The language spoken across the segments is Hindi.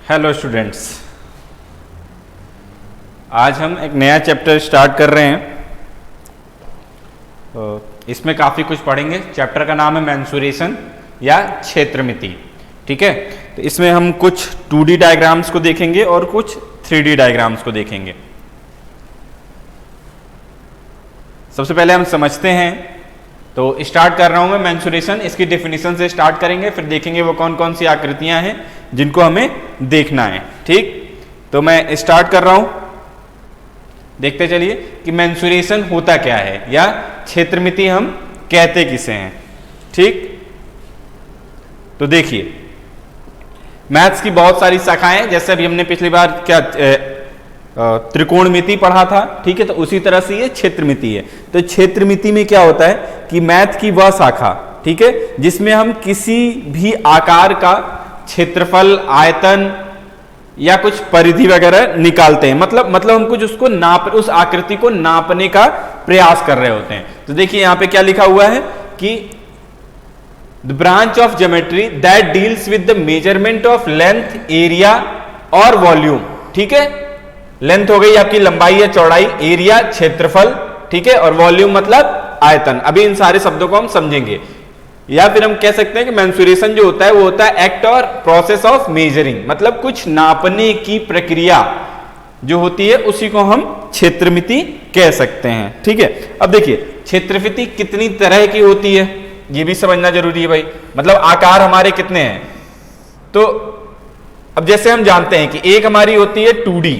हेलो स्टूडेंट्स, आज हम एक नया चैप्टर स्टार्ट कर रहे हैं। तो इसमें काफ़ी कुछ पढ़ेंगे। चैप्टर का नाम है मेंसुरेशन या क्षेत्रमिति। ठीक है, तो इसमें हम कुछ 2D डायग्राम्स को देखेंगे और कुछ 3D डायग्राम्स को देखेंगे। सबसे पहले हम समझते हैं, तो स्टार्ट कर रहा हूं मैं मेंसुरेशन। इसकी डेफिनेशन से स्टार्ट करेंगे, फिर देखेंगे वो कौन कौन सी आकृतियां हैं जिनको हमें देखना है। ठीक, तो मैं स्टार्ट कर रहा हूं। देखते चलिए कि मेंसुरेशन होता क्या है या क्षेत्रमिति हम कहते किसे हैं। ठीक, तो देखिए मैथ्स की बहुत सारी शाखाएं, जैसे अभी हमने पिछली बार क्या त्रिकोणमिति पढ़ा था। ठीक है, तो उसी तरह से ये क्षेत्रमिति है। तो क्षेत्रमिति में क्या होता है कि मैथ की वह शाखा, ठीक है, जिसमें हम किसी भी आकार का क्षेत्रफल, आयतन या कुछ परिधि वगैरह निकालते हैं। मतलब हम कुछ उसको उस आकृति को नापने का प्रयास कर रहे होते हैं। तो देखिए यहां पे क्या लिखा हुआ है कि the branch of geometry that deals with the measurement of length, area और वॉल्यूम। ठीक है, लेंथ हो गई आपकी लंबाई या चौड़ाई, एरिया क्षेत्रफल, ठीक है, और वॉल्यूम मतलब आयतन। अभी इन सारे शब्दों को हम समझेंगे। या फिर हम कह सकते हैं कि मेंसुरेशन जो होता है वो होता है एक्ट और प्रोसेस ऑफ मेजरिंग, मतलब कुछ नापने की प्रक्रिया जो होती है उसी को हम क्षेत्रमिति कह सकते हैं। ठीक है, अब देखिए क्षेत्रमिति कितनी तरह की होती है ये भी समझना जरूरी है भाई। मतलब आकार हमारे कितने हैं, तो अब जैसे हम जानते हैं कि एक हमारी होती है 2D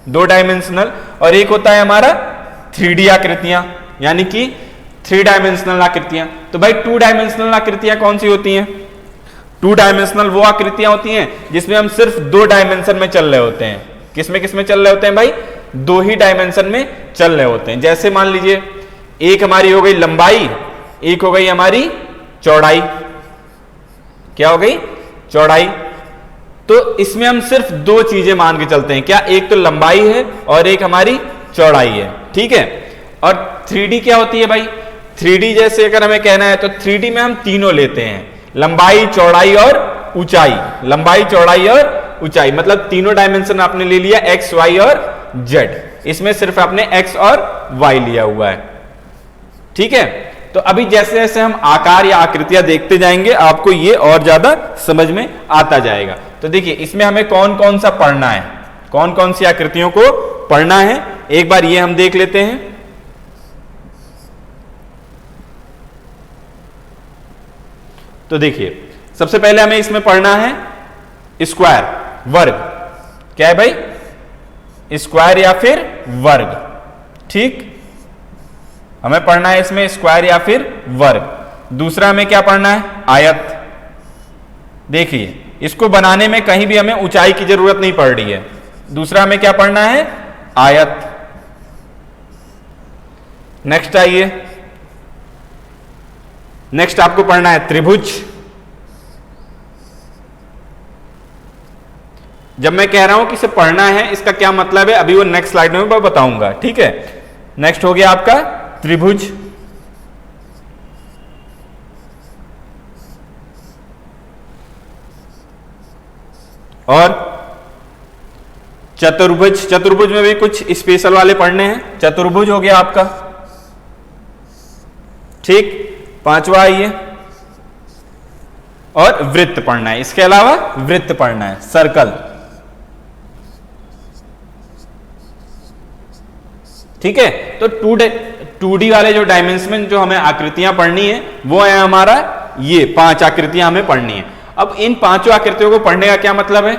2 डायमेंशनल और एक होता है हमारा 3D आकृतियां, यानी कि 3 डायमेंशनल आकृतियां। तो भाई 2 डायमेंशनल आकृतियां कौन सी होती हैं? 2 डायमेंशनल वो आकृतियां होती हैं जिसमें हम सिर्फ 2 डायमेंशन में चल रहे होते हैं। किसमें चल रहे होते हैं भाई? 2 ही डायमेंशन में चल रहे होते हैं। जैसे मान लीजिए एक हमारी हो गई लंबाई, एक हो गई हमारी चौड़ाई। क्या हो गई? चौड़ाई। तो इसमें हम सिर्फ 2 चीजें मान के चलते हैं। क्या? एक तो लंबाई है और एक हमारी चौड़ाई है। ठीक है, और 3D क्या होती है भाई? 3D जैसे अगर हमें कहना है तो 3D में हम तीनों लेते हैं, लंबाई, चौड़ाई और ऊंचाई। लंबाई, चौड़ाई और ऊंचाई, मतलब तीनों डायमेंशन आपने ले लिया, एक्स, वाई और जेड। इसमें सिर्फ आपने एक्स और वाई लिया हुआ है। ठीक है, तो अभी जैसे जैसे हम आकार या आकृतियां देखते जाएंगे आपको ये और ज्यादा समझ में आता जाएगा। तो देखिए इसमें हमें कौन कौन सा पढ़ना है, कौन कौन सी आकृतियों को पढ़ना है, एक बार ये हम देख लेते हैं। तो देखिए सबसे पहले हमें इसमें पढ़ना है स्क्वायर, वर्ग। क्या है भाई? स्क्वायर या फिर वर्ग। ठीक, हमें पढ़ना है इसमें स्क्वायर या फिर वर्ग। दूसरा हमें क्या पढ़ना है? आयत। देखिए इसको बनाने में कहीं भी हमें ऊंचाई की जरूरत नहीं पड़ रही है। दूसरा हमें क्या पढ़ना है? आयत। नेक्स्ट आइए, नेक्स्ट आपको पढ़ना है त्रिभुज। जब मैं कह रहा हूं कि इसे पढ़ना है इसका क्या मतलब है अभी वो नेक्स्ट स्लाइड में मैं बताऊंगा। ठीक है, नेक्स्ट हो गया आपका त्रिभुज। और चतुर्भुज। चतुर्भुज में भी कुछ स्पेशल वाले पढ़ने हैं। चतुर्भुज हो गया आपका। ठीक, पांचवा आइए, और वृत्त पढ़ना है। इसके अलावा वृत्त पढ़ना है, सर्कल। ठीक है, तो 2D वाले जो डायमेंशन जो हमें आकृतियां पढ़नी है वो है हमारा ये 5 आकृतियां हमें पढ़नी है। अब इन 5 आकृतियों को पढ़ने का क्या मतलब है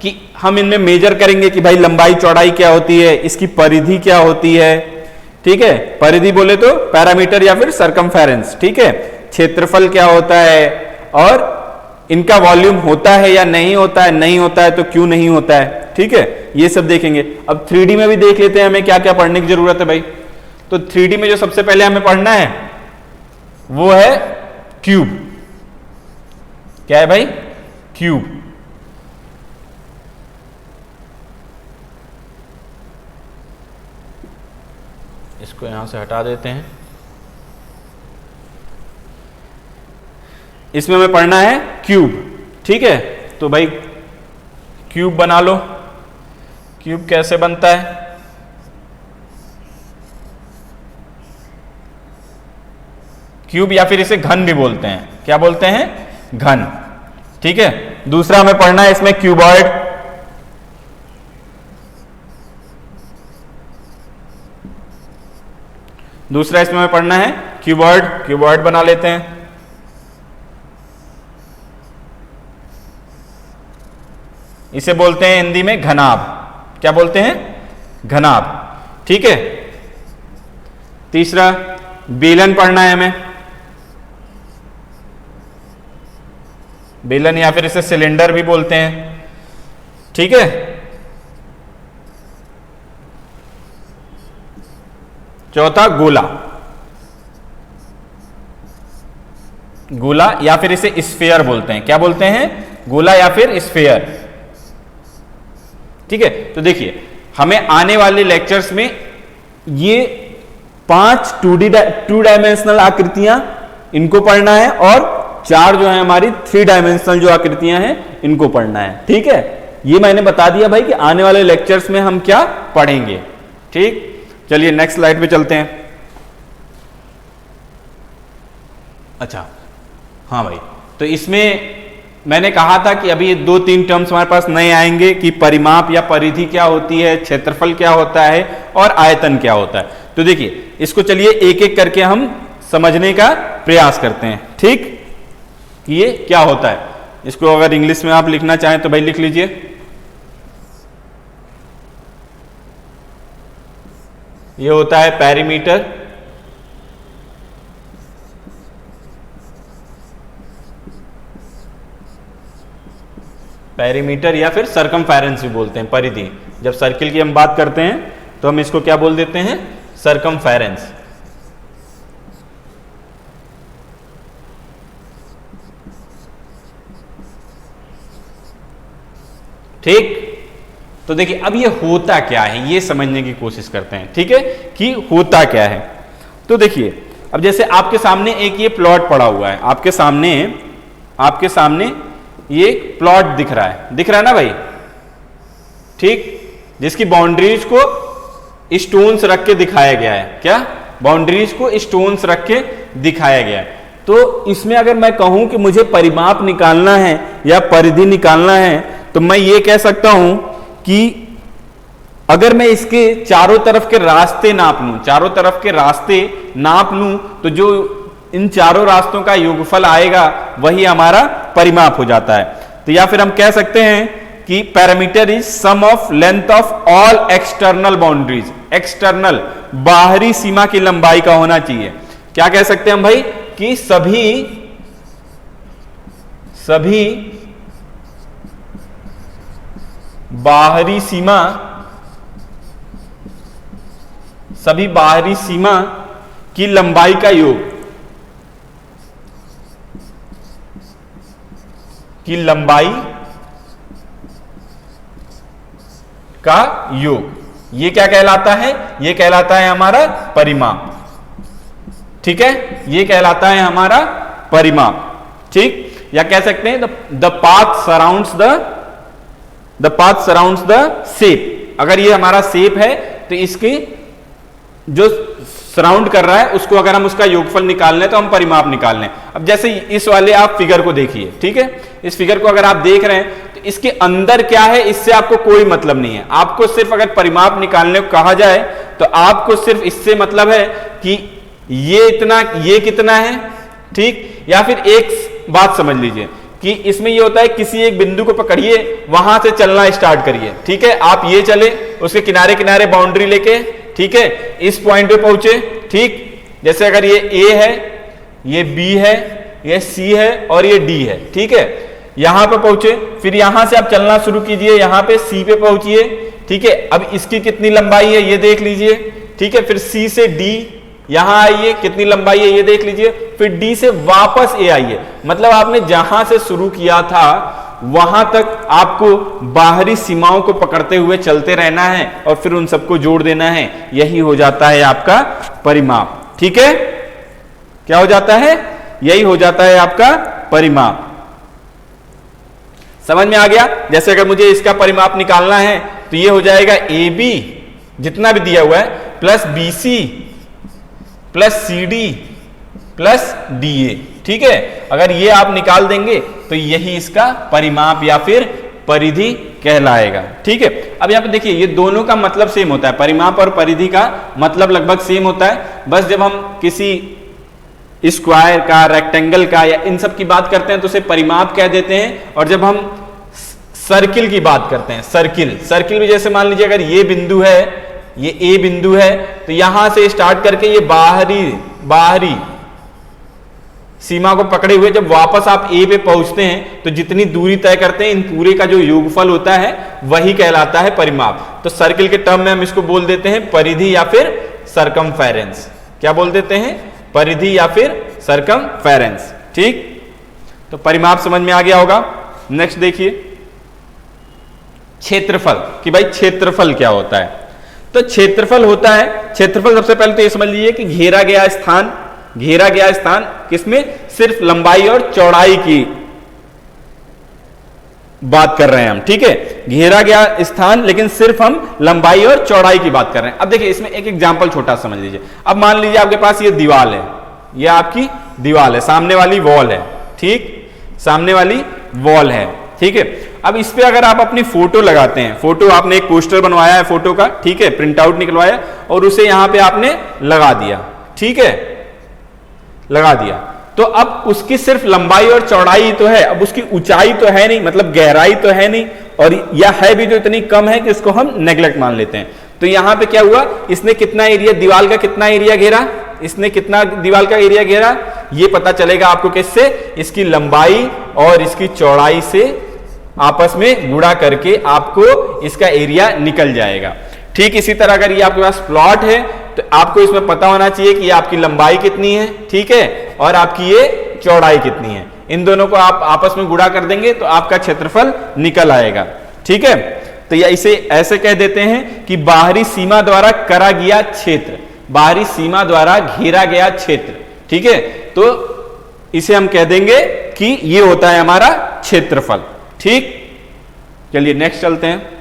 कि हम इनमें मेजर करेंगे कि भाई लंबाई, चौड़ाई क्या होती है, इसकी परिधि क्या होती है। ठीक है, परिधि बोले तो पैरामीटर या फिर सरकमफेरेंस। ठीक है, क्षेत्रफल क्या होता है और इनका वॉल्यूम होता है या नहीं होता है, नहीं होता है तो क्यों नहीं होता है। ठीक है, ये सब देखेंगे। अब 3D में भी देख लेते हैं हमें क्या क्या पढ़ने की जरूरत है भाई। तो 3D में जो सबसे पहले हमें पढ़ना है वो है क्यूब। क्या है भाई? क्यूब। इसको यहां से हटा देते हैं। इसमें हमें पढ़ना है क्यूब। ठीक है, तो भाई क्यूब बना लो। क्यूब कैसे बनता है? क्यूब या फिर इसे घन भी बोलते हैं। क्या बोलते हैं? घन। ठीक है। दूसरा हमें पढ़ना है इसमें क्यूबॉइड। दूसरा इसमें हमें पढ़ना है क्यूबॉइड। क्यूबॉइड बना लेते हैं। इसे बोलते हैं हिंदी में घनाभ। क्या बोलते हैं? घनाभ। ठीक है। तीसरा बेलन पढ़ना है हमें। बेलन या फिर इसे सिलेंडर भी बोलते हैं। ठीक है। चौथा गोला। गोला या फिर इसे स्फीयर बोलते हैं। क्या बोलते हैं? गोला या फिर स्फीयर। ठीक है। तो देखिए हमें आने वाले लेक्चर्स में ये 5 टू डायमेंशनल आकृतियां इनको पढ़ना है और 4 जो है हमारी 3 डायमेंशनल जो आकृतियां हैं इनको पढ़ना है। ठीक है। ये मैंने बता दिया भाई कि आने वाले लेक्चर्स में हम क्या पढ़ेंगे। ठीक। चलिए नेक्स्ट स्लाइड पे चलते हैं। अच्छा हाँ भाई, तो इसमें मैंने कहा था कि अभी ये 2-3 टर्म्स हमारे पास नए आएंगे कि परिमाप या परिधि क्या होती है, क्षेत्रफल क्या होता है और आयतन क्या होता है। तो देखिए इसको चलिए एक एक करके हम समझने का प्रयास करते हैं। ठीक, कि ये क्या होता है। इसको अगर इंग्लिश में आप लिखना चाहें तो भाई लिख लीजिए। ये होता है पेरीमीटर। पेरीमीटर या फिर सरकमफेरेंस भी बोलते हैं, परिधि। जब सर्किल की हम बात करते हैं तो हम इसको क्या बोल देते हैं? सरकमफेरेंस। ठीक। तो देखिए अब ये होता क्या है ये समझने की कोशिश करते हैं। ठीक है, कि होता क्या है। तो देखिए अब जैसे आपके सामने एक ये प्लॉट पड़ा हुआ है, आपके सामने ये प्लॉट दिख रहा है ना भाई। ठीक, जिसकी बाउंड्रीज को स्टोन्स रख के दिखाया गया है। क्या? बाउंड्रीज को स्टोन्स रख के दिखाया गया है। तो इसमें अगर मैं कहूं कि मुझे परिमाप निकालना है या परिधि निकालना है तो मैं ये कह सकता हूं कि अगर मैं इसके चारों तरफ के रास्ते नाप लूं तो जो इन चारों रास्तों का योगफल आएगा वही हमारा परिमाप हो जाता है। तो या फिर हम कह सकते हैं कि parameter is sum of length of all external boundaries. External बाहरी सीमा की लंबाई का होना चाहिए। क्या कह सकते हैं हम भाई? कि सभी बाहरी सीमा की लंबाई का योग, ये क्या कहलाता है? ये कहलाता है हमारा परिमाप। ठीक है, ये कहलाता है हमारा परिमाप। ठीक, या कह सकते हैं the path surrounds the shape. अगर ये हमारा शेप है तो इसकी जो सराउंड कर रहा है उसको अगर हम उसका योगफल निकाल लें तो हम परिमाप निकाल लें। अब जैसे इस वाले आप फिगर को देखिए। ठीक है, इस फिगर को अगर आप देख रहे हैं तो इसके अंदर क्या है इससे आपको कोई मतलब नहीं है। आपको सिर्फ अगर परिमाप निकालने को कहा जाए तो आपको सिर्फ इससे मतलब है कि ये इतना, ये कितना है। ठीक, या फिर एक बात समझ लीजिए कि इसमें ये होता है किसी एक बिंदु को पकड़िए, वहां से चलना स्टार्ट करिए। ठीक है, आप ये चले उसके किनारे किनारे बाउंड्री लेके, ठीक है, इस पॉइंट पे पहुंचे। ठीक, जैसे अगर ये ए है, ये बी है, ये सी है और ये डी है। ठीक है, यहां पे पहुंचे, फिर यहां से आप चलना शुरू कीजिए, यहां पे सी पे पहुंचिए। ठीक है, अब इसकी कितनी लंबाई है ये देख लीजिए। ठीक है, फिर सी से डी यहां आइए, कितनी लंबाई है ये देख लीजिए। फिर डी से वापस ए आइए। मतलब आपने जहां से शुरू किया था वहां तक आपको बाहरी सीमाओं को पकड़ते हुए चलते रहना है और फिर उन सबको जोड़ देना है। यही हो जाता है आपका परिमाप। ठीक है, क्या हो जाता है? यही हो जाता है आपका परिमाप। समझ में आ गया? जैसे अगर मुझे इसका परिमाप निकालना है तो ये हो जाएगा ए बी जितना भी दिया हुआ है plus B C plus C D plus D A. ठीक है, अगर ये आप निकाल देंगे तो यही इसका परिमाप या फिर परिधि कहलाएगा। ठीक है, अब यहां पे देखिए ये दोनों का मतलब सेम होता है, परिमाप और परिधि का मतलब लगभग सेम होता है। बस जब हम किसी स्क्वायर का, रेक्टेंगल का या इन सब की बात करते हैं तो उसे परिमाप कह देते हैं, और जब हम सर्किल की बात करते हैं, सर्किल भी जैसे मान लीजिए अगर ये बिंदु है, ये ए बिंदु है, तो यहां से स्टार्ट करके ये बाहरी सीमा को पकड़े हुए जब वापस आप ए पे पहुंचते हैं तो जितनी दूरी तय करते हैं इन पूरे का जो योगफल होता है वही कहलाता है परिमाप। तो सर्किल के टर्म में हम इसको बोल देते हैं परिधि या फिर सरकमफेरेंस। क्या बोल देते हैं? परिधि या फिर सरकमफेरेंस। ठीक, तो परिमाप समझ में आ गया होगा। नेक्स्ट देखिए क्षेत्रफल, कि भाई क्षेत्रफल क्या होता है। तो क्षेत्रफल होता है, क्षेत्रफल सबसे पहले तो ये समझ लीजिए कि घेरा गया स्थान किसमें? सिर्फ लंबाई और चौड़ाई की बात कर रहे हैं हम। ठीक है, घेरा गया स्थान, लेकिन सिर्फ हम लंबाई और चौड़ाई की बात कर रहे हैं। अब देखिए इसमें एक एग्जांपल छोटा समझ लीजिए। अब मान लीजिए आपके पास ये दीवार है, ये आपकी दीवार है, सामने वाली वॉल है। ठीक, सामने वाली वॉल है। ठीक है, अब इस पे अगर आप अपनी फोटो लगाते हैं, फोटो आपने एक पोस्टर बनवाया है फोटो का, ठीक है, प्रिंट आउट निकलवाया और उसे यहां पे आपने लगा दिया। ठीक है, लगा दिया, तो अब उसकी सिर्फ लंबाई और चौड़ाई तो है, अब उसकी ऊंचाई तो है नहीं, मतलब गहराई तो है नहीं, और या है भी तो इतनी कम है कि इसको हम नेग्लेक्ट मान लेते हैं। तो यहां पे क्या हुआ, इसने कितना एरिया, दीवार का कितना एरिया घेरा, इसने कितना दीवार का एरिया घेरा, ये पता चलेगा आपको किससे? इसकी लंबाई और इसकी चौड़ाई से आपस में गुणा करके आपको इसका एरिया निकल जाएगा। ठीक इसी तरह अगर ये आपके पास प्लॉट है तो आपको इसमें पता होना चाहिए कि ये आपकी लंबाई कितनी है, ठीक है, और आपकी ये चौड़ाई कितनी है। इन दोनों को आप आपस में गुणा कर देंगे तो आपका क्षेत्रफल निकल आएगा। ठीक है, तो ये इसे ऐसे कह देते हैं कि बाहरी सीमा द्वारा करा गया क्षेत्र, बाहरी सीमा द्वारा घेरा गया क्षेत्र। ठीक है, तो इसे हम कह देंगे कि ये होता है हमारा क्षेत्रफल। ठीक, चलिए नेक्स्ट चलते हैं।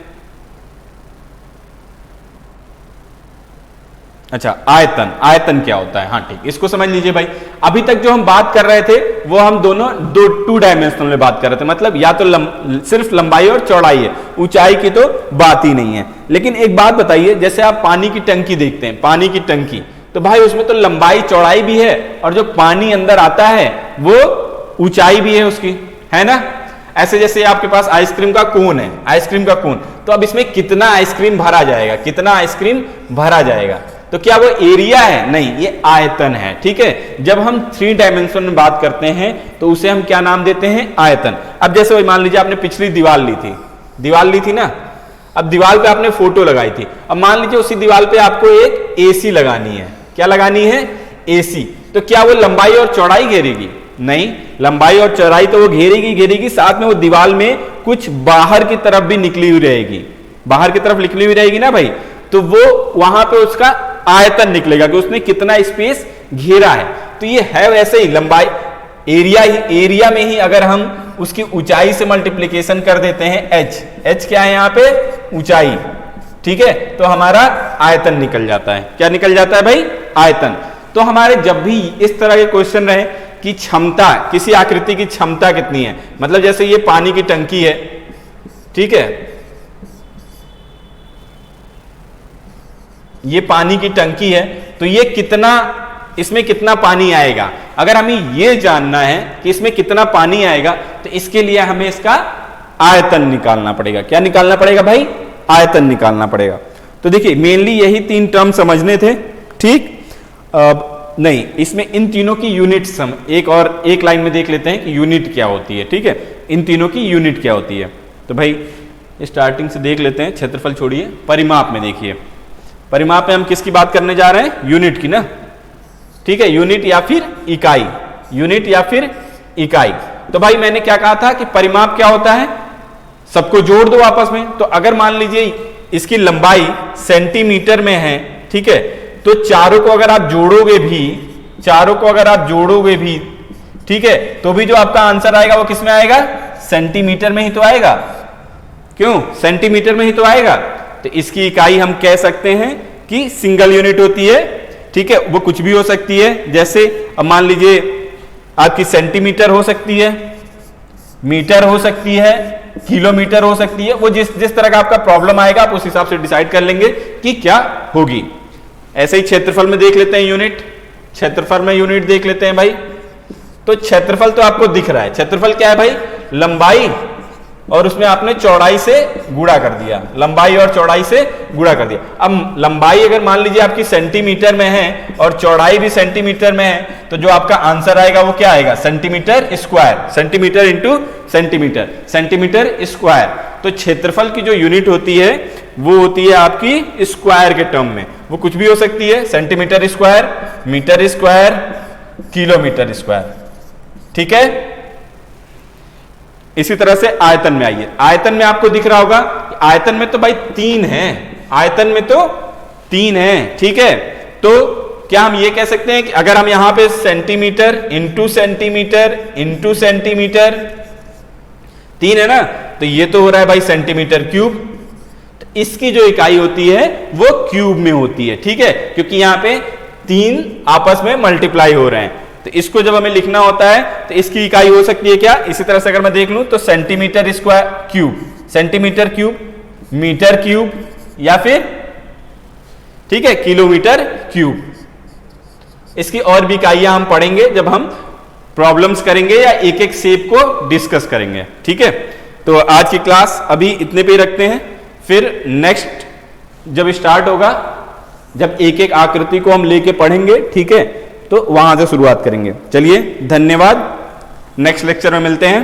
अच्छा, आयतन क्या होता है? हाँ ठीक, इसको समझ लीजिए भाई। अभी तक जो हम बात कर रहे थे वो हम दोनों टू डायमेंशनल में बात कर रहे थे, मतलब या तो सिर्फ लंबाई और चौड़ाई है, ऊंचाई की तो बात ही नहीं है। लेकिन एक बात बताइए, जैसे आप पानी की टंकी देखते हैं, पानी की टंकी, तो भाई उसमें तो लंबाई चौड़ाई भी है और जो पानी अंदर आता है वो ऊंचाई भी है उसकी, है ना। ऐसे जैसे आपके पास आइसक्रीम का कोन है, आइसक्रीम का कोन, तो अब इसमें कितना आइसक्रीम भरा जाएगा, कितना आइसक्रीम भरा जाएगा, तो क्या वो एरिया है? नहीं, ये आयतन है। ठीक है, जब हम 3 डायमेंशन में बात करते हैं तो उसे हम क्या नाम देते हैं? आयतन। अब जैसे मान लीजिए आपने पिछली दीवार ली थी ना, अब दीवार पे आपने फोटो लगाई थी, अब मान लीजिए उसी दीवार पे आपको एक एसी लगानी है। क्या लगानी है? एसी। तो क्या वो लंबाई और चौड़ाई घेरेगी? नहीं, लंबाई और चौड़ाई तो वो घेरेगी, साथ में वो दीवार में कुछ बाहर की तरफ भी निकली हुई रहेगी, बाहर की तरफ निकली हुई रहेगी ना भाई, तो वो वहां पे उसका आयतन निकलेगा कि उसने कितना स्पेस घेरा है। तो ये है वैसे ही लंबाई, एरिया में ही अगर हम उसकी ऊंचाई से मल्टीप्लिकेशन कर देते हैं, एच क्या है यहाँ पे? ऊंचाई। ठीक है, तो हमारा आयतन निकल जाता है। क्या निकल जाता है भाई? आयतन। तो हमारे जब भी इस तरह के क्वेश्चन रहे कि क्षमता, किसी आकृति की क्षमता कितनी है, मतलब जैसे ये पानी की टंकी है, ठीक है, ये पानी की टंकी है, तो ये कितना, इसमें कितना पानी आएगा, अगर हमें ये जानना है कि इसमें कितना पानी आएगा तो इसके लिए हमें इसका आयतन निकालना पड़ेगा। क्या निकालना पड़ेगा भाई? आयतन निकालना पड़ेगा। तो देखिए मेनली यही 3 टर्म समझने थे। ठीक, नहीं, इसमें इन तीनों की यूनिट्स हम एक लाइन में देख लेते हैं कि यूनिट क्या होती है। ठीक है, इन तीनों की यूनिट क्या होती है। तो भाई स्टार्टिंग से देख लेते हैं, क्षेत्रफल छोड़िए, परिमाप में देखिए। परिमाप में हम किसकी बात करने जा रहे हैं? यूनिट की ना। ठीक है, यूनिट या फिर इकाई, यूनिट या फिर इकाई। तो भाई मैंने क्या कहा था कि परिमाप क्या होता है? सबको जोड़ दो आपस में। तो अगर मान लीजिए इसकी लंबाई सेंटीमीटर में है, ठीक है, तो चारों को अगर आप जोड़ोगे भी, ठीक है, तो भी जो आपका आंसर आएगा वो किस में आएगा? सेंटीमीटर में ही तो आएगा, क्यों, सेंटीमीटर में ही तो आएगा। तो इसकी इकाई हम कह सकते हैं कि सिंगल यूनिट होती है, ठीक है। वो कुछ भी हो सकती है, जैसे अब मान लीजिए आपकी सेंटीमीटर हो सकती है, मीटर हो सकती है, किलोमीटर हो सकती है। वो जिस तरह का आपका प्रॉब्लम आएगा आप उस हिसाब से डिसाइड कर लेंगे कि क्या होगी। ऐसे ही क्षेत्रफल में देख लेते हैं यूनिट, क्षेत्रफल में यूनिट देख लेते हैं भाई। तो क्षेत्रफल तो आपको दिख रहा है, क्षेत्रफल क्या है भाई, लंबाई और उसमें आपने चौड़ाई से गुणा कर दिया, लंबाई और चौड़ाई से गुणा कर दिया। अब लंबाई अगर मान लीजिए आपकी सेंटीमीटर में है और चौड़ाई भी सेंटीमीटर में है, तो जो आपका आंसर आएगा वो क्या आएगा, centimetre square, centimetre into centimetre, centimetre square. तो क्षेत्रफल की जो यूनिट होती है वो होती है आपकी स्क्वायर के टर्म में। वो कुछ भी हो सकती है, centimetre square, metre square, kilometre square, ठीक है। इसी तरह से आयतन में आइए, आयतन में आपको दिख रहा होगा, आयतन में तो भाई 3 है, आयतन में तो 3 है, ठीक है। तो क्या हम ये कह सकते हैं कि अगर हम यहां पे centimetre into centimetre into centimetre 3 है ना, तो ये तो हो रहा है भाई सेंटीमीटर क्यूब। तो इसकी जो इकाई होती है वो क्यूब में होती है, ठीक है, क्योंकि यहां पे 3 आपस में मल्टीप्लाई हो रहे हैं। तो इसको जब हमें लिखना होता है तो इसकी इकाई हो सकती है क्या, इसी तरह से अगर मैं देख लूं तो centimetre square cube, centimetre cube, metre cube, या फिर ठीक है किलोमीटर क्यूब। इसकी और भी इकाइयां हम पढ़ेंगे जब हम प्रॉब्लम्स करेंगे या एक एक शेप को डिस्कस करेंगे, ठीक है। तो आज की क्लास अभी इतने पे ही रखते हैं, फिर नेक्स्ट जब स्टार्ट होगा, जब एक एक आकृति को हम लेके पढ़ेंगे, ठीक है, तो वहां से शुरुआत करेंगे। चलिए धन्यवाद, नेक्स्ट लेक्चर में मिलते हैं।